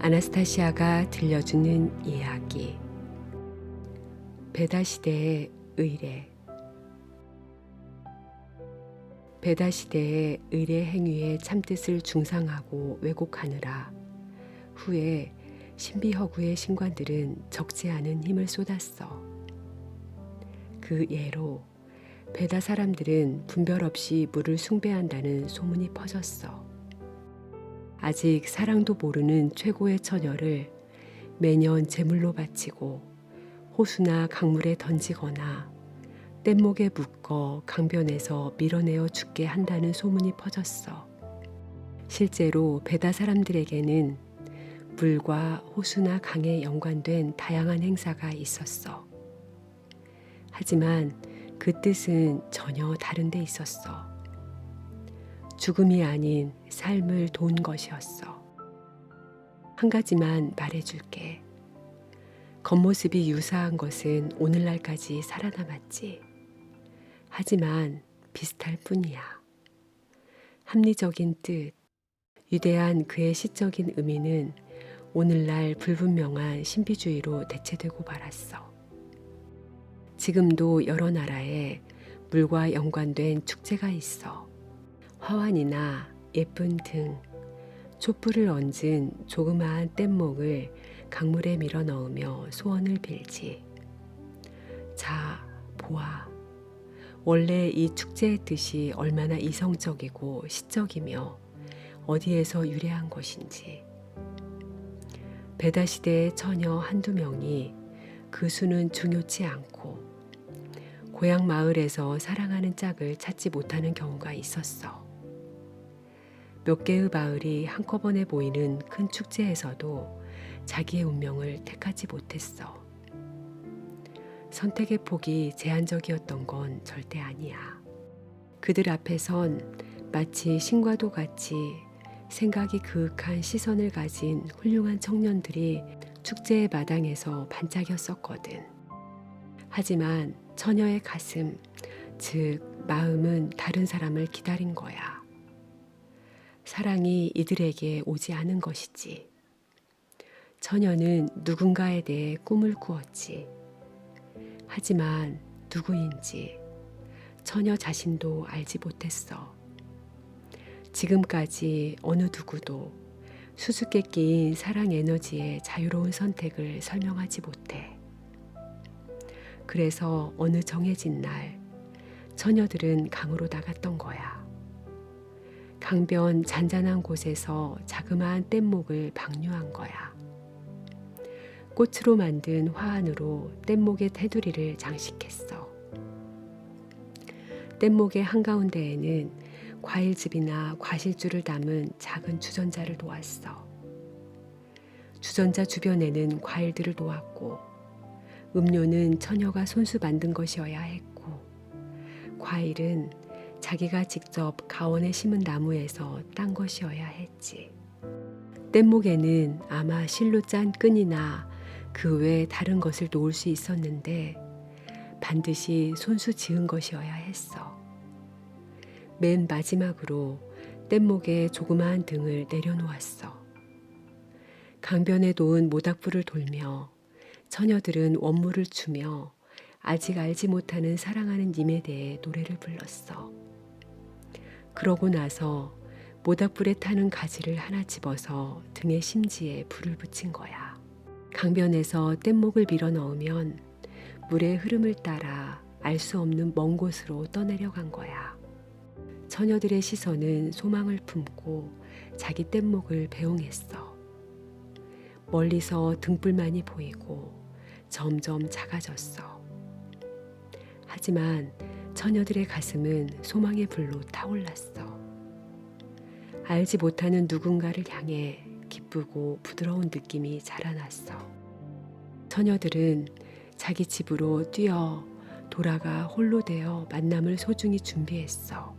아나스타시아가 들려주는 이야기. 베다시대의 의례. 베다시대의 의례 행위의 참뜻을 중상하고 왜곡하느라 후에 신비허구의 신관들은 적지 않은 힘을 쏟았어. 그 예로 베다 사람들은 분별 없이 물을 숭배한다는 소문이 퍼졌어. 아직 사랑도 모르는 최고의 처녀를 매년 제물로 바치고 호수나 강물에 던지거나 뗏목에 묶어 강변에서 밀어내어 죽게 한다는 소문이 퍼졌어. 실제로 베다 사람들에게는 물과 호수나 강에 연관된 다양한 행사가 있었어. 하지만 그 뜻은 전혀 다른 데 있었어. 죽음이 아닌 삶을 돈 것이었어. 한 가지만 말해줄게. 겉모습이 유사한 것은 오늘날까지 살아남았지. 하지만 비슷할 뿐이야. 합리적인 뜻, 위대한 그의 시적인 의미는 오늘날 불분명한 신비주의로 대체되고 말았어. 지금도 여러 나라에 물과 연관된 축제가 있어. 화환이나 예쁜 등, 촛불을 얹은 조그마한 뗏목을 강물에 밀어 넣으며 소원을 빌지. 자, 보아. 원래 이 축제의 뜻이 얼마나 이성적이고 시적이며 어디에서 유래한 것인지. 베다 시대의 처녀 한두 명이 그 수는 중요치 않고 고향 마을에서 사랑하는 짝을 찾지 못하는 경우가 있었어. 몇 개의 마을이 한꺼번에 보이는 큰 축제에서도 자기의 운명을 택하지 못했어. 선택의 폭이 제한적이었던 건 절대 아니야. 그들 앞에선 마치 신과도 같이 생각이 그윽한 시선을 가진 훌륭한 청년들이 축제의 마당에서 반짝였었거든. 하지만 처녀의 가슴, 즉 마음은 다른 사람을 기다린 거야. 사랑이 이들에게 오지 않은 것이지. 처녀는 누군가에 대해 꿈을 꾸었지. 하지만 누구인지 처녀 자신도 알지 못했어. 지금까지 어느 누구도 수수께끼인 사랑 에너지의 자유로운 선택을 설명하지 못해. 그래서 어느 정해진 날 처녀들은 강으로 나갔던 거야. 강변 잔잔한 곳에서 자그마한 뗏목을 방류한 거야. 꽃으로 만든 화환으로 뗏목의 테두리를 장식했어. 뗏목의 한가운데에는 과일즙이나 과실주를 담은 작은 주전자를 놓았어. 주전자 주변에는 과일들을 놓았고 음료는 처녀가 손수 만든 것이어야 했고 과일은 자기가 직접 가원에 심은 나무에서 딴 것이어야 했지. 뗏목에는 아마 실로 짠 끈이나 그 외 다른 것을 놓을 수 있었는데 반드시 손수 지은 것이어야 했어. 맨 마지막으로 뗏목에 조그마한 등을 내려놓았어. 강변에 놓은 모닥불을 돌며 처녀들은 원무를 추며 아직 알지 못하는 사랑하는 님에 대해 노래를 불렀어. 그러고 나서 모닥불에 타는 가지를 하나 집어서 등의 심지에 불을 붙인 거야. 강변에서 뗏목을 밀어 넣으면 물의 흐름을 따라 알 수 없는 먼 곳으로 떠내려간 거야. 처녀들의 시선은 소망을 품고 자기 뗏목을 배웅했어. 멀리서 등불만이 보이고 점점 작아졌어. 하지만 처녀들의 가슴은 소망의 불로 타올랐어. 알지 못하는 누군가를 향해 기쁘고 부드러운 느낌이 자라났어. 처녀들은 자기 집으로 뛰어 돌아가 홀로 되어 만남을 소중히 준비했어.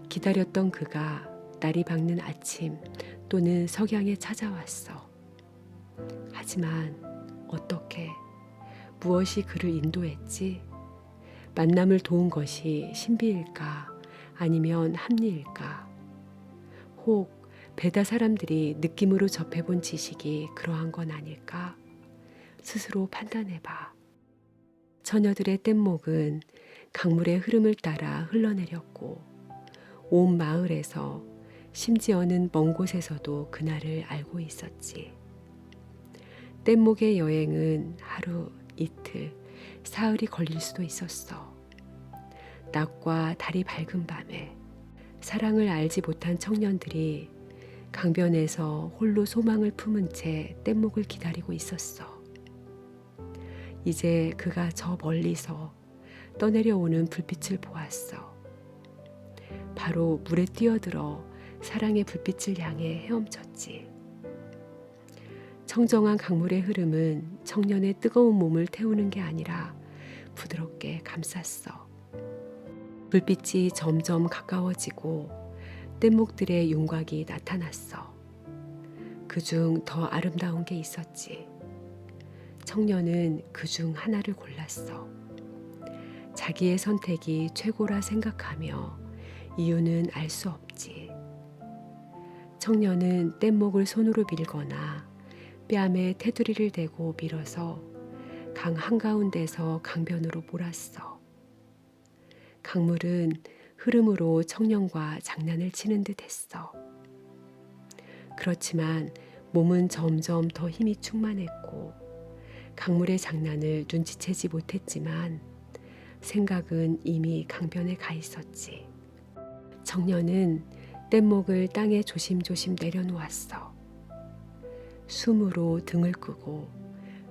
기다렸던 그가 날이 밝는 아침 또는 석양에 찾아왔어. 하지만 어떻게, 무엇이 그를 인도했지? 만남을 도운 것이 신비일까? 아니면 합리일까? 혹 베다 사람들이 느낌으로 접해본 지식이 그러한 건 아닐까? 스스로 판단해봐. 처녀들의 뗏목은 강물의 흐름을 따라 흘러내렸고 온 마을에서 심지어는 먼 곳에서도 그날을 알고 있었지. 뗏목의 여행은 하루, 이틀, 사흘이 걸릴 수도 있었어. 낮과 달이 밝은 밤에 사랑을 알지 못한 청년들이 강변에서 홀로 소망을 품은 채 뗏목을 기다리고 있었어. 이제 그가 저 멀리서 떠내려오는 불빛을 보았어. 바로 물에 뛰어들어 사랑의 불빛을 향해 헤엄쳤지. 청정한 강물의 흐름은 청년의 뜨거운 몸을 태우는 게 아니라 부드럽게 감쌌어. 불빛이 점점 가까워지고 뗏목들의 윤곽이 나타났어. 그중 더 아름다운 게 있었지. 청년은 그중 하나를 골랐어. 자기의 선택이 최고라 생각하며 이유는 알 수 없지. 청년은 뗏목을 손으로 밀거나 뺨에 테두리를 대고 밀어서 강 한가운데서 강변으로 몰았어. 강물은 흐름으로 청년과 장난을 치는 듯 했어. 그렇지만 몸은 점점 더 힘이 충만했고 강물의 장난을 눈치채지 못했지만 생각은 이미 강변에 가 있었지. 청년은 뗏목을 땅에 조심조심 내려놓았어. 숨으로 등을 끄고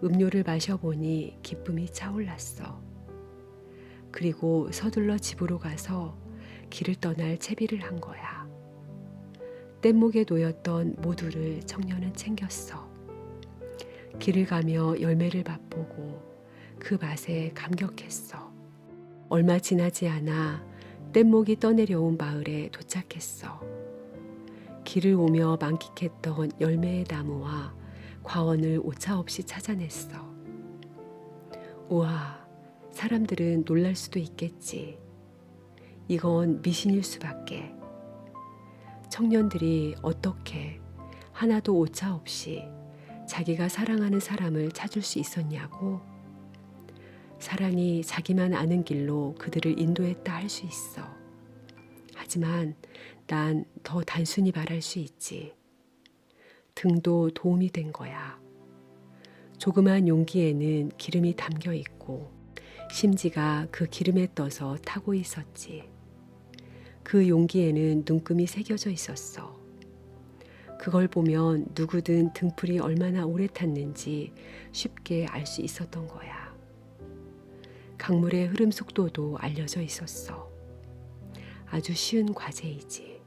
음료를 마셔보니 기쁨이 차올랐어. 그리고 서둘러 집으로 가서 길을 떠날 채비를 한 거야. 뗏목에 놓였던 모두를 청년은 챙겼어. 길을 가며 열매를 맛보고 그 맛에 감격했어. 얼마 지나지 않아 뗏목이 떠내려온 마을에 도착했어. 길을 오며 만끽했던 열매의 나무와 과원을 오차없이 찾아냈어. 우와, 사람들은 놀랄 수도 있겠지. 이건 미신일 수밖에. 청년들이 어떻게 하나도 오차없이 자기가 사랑하는 사람을 찾을 수 있었냐고? 사랑이 자기만 아는 길로 그들을 인도했다 할 수 있어. 하지만 난 더 단순히 말할 수 있지. 등도 도움이 된 거야. 조그만 용기에는 기름이 담겨 있고 심지가 그 기름에 떠서 타고 있었지. 그 용기에는 눈금이 새겨져 있었어. 그걸 보면 누구든 등불이 얼마나 오래 탔는지 쉽게 알 수 있었던 거야. 강물의 흐름 속도도 알려져 있었어. 아주 쉬운 과제이지.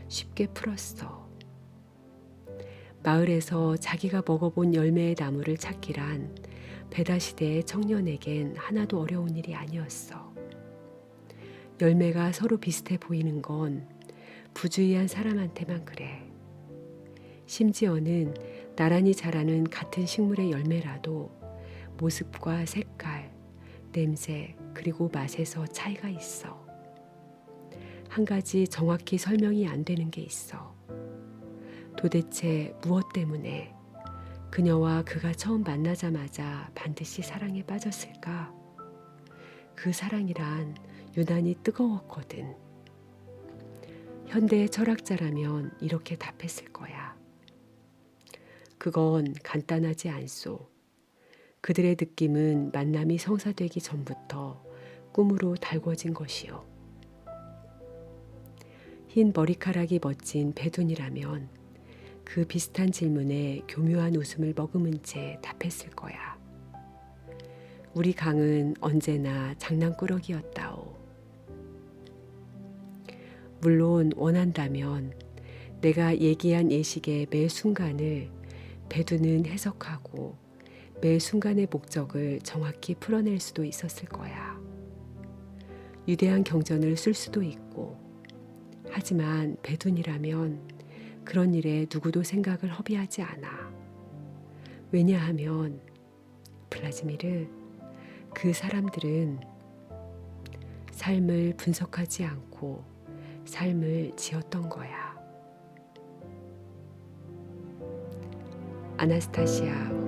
쉽게 풀었어. 마을에서 자기가 먹어본 열매의 나무를 찾기란 베다 시대의 청년에겐 하나도 어려운 일이 아니었어. 열매가 서로 비슷해 보이는 건 부주의한 사람한테만 그래. 심지어는 나란히 자라는 같은 식물의 열매라도 모습과 색깔, 냄새, 그리고 맛에서 차이가 있어. 한 가지 정확히 설명이 안 되는 게 있어. 도대체 무엇 때문에 그녀와 그가 처음 만나자마자 반드시 사랑에 빠졌을까? 그 사랑이란 유난히 뜨거웠거든. 현대의 철학자라면 이렇게 답했을 거야. 그건 간단하지 않소. 그들의 느낌은 만남이 성사되기 전부터 꿈으로 달궈진 것이요. 흰 머리카락이 멋진 배둔이라면 그 비슷한 질문에 교묘한 웃음을 머금은 채 답했을 거야. 우리 강은 언제나 장난꾸러기였다오. 물론 원한다면 내가 얘기한 예식의 매 순간을 배두는 해석하고 매 순간의 목적을 정확히 풀어낼 수도 있었을 거야. 유대한 경전을 쓸 수도 있고, 하지만 배둔이라면 그런 일에 누구도 생각을 허비하지 않아. 왜냐하면 블라지미르, 그 사람들은 삶을 분석하지 않고 삶을 지었던 거야. 아나스타시아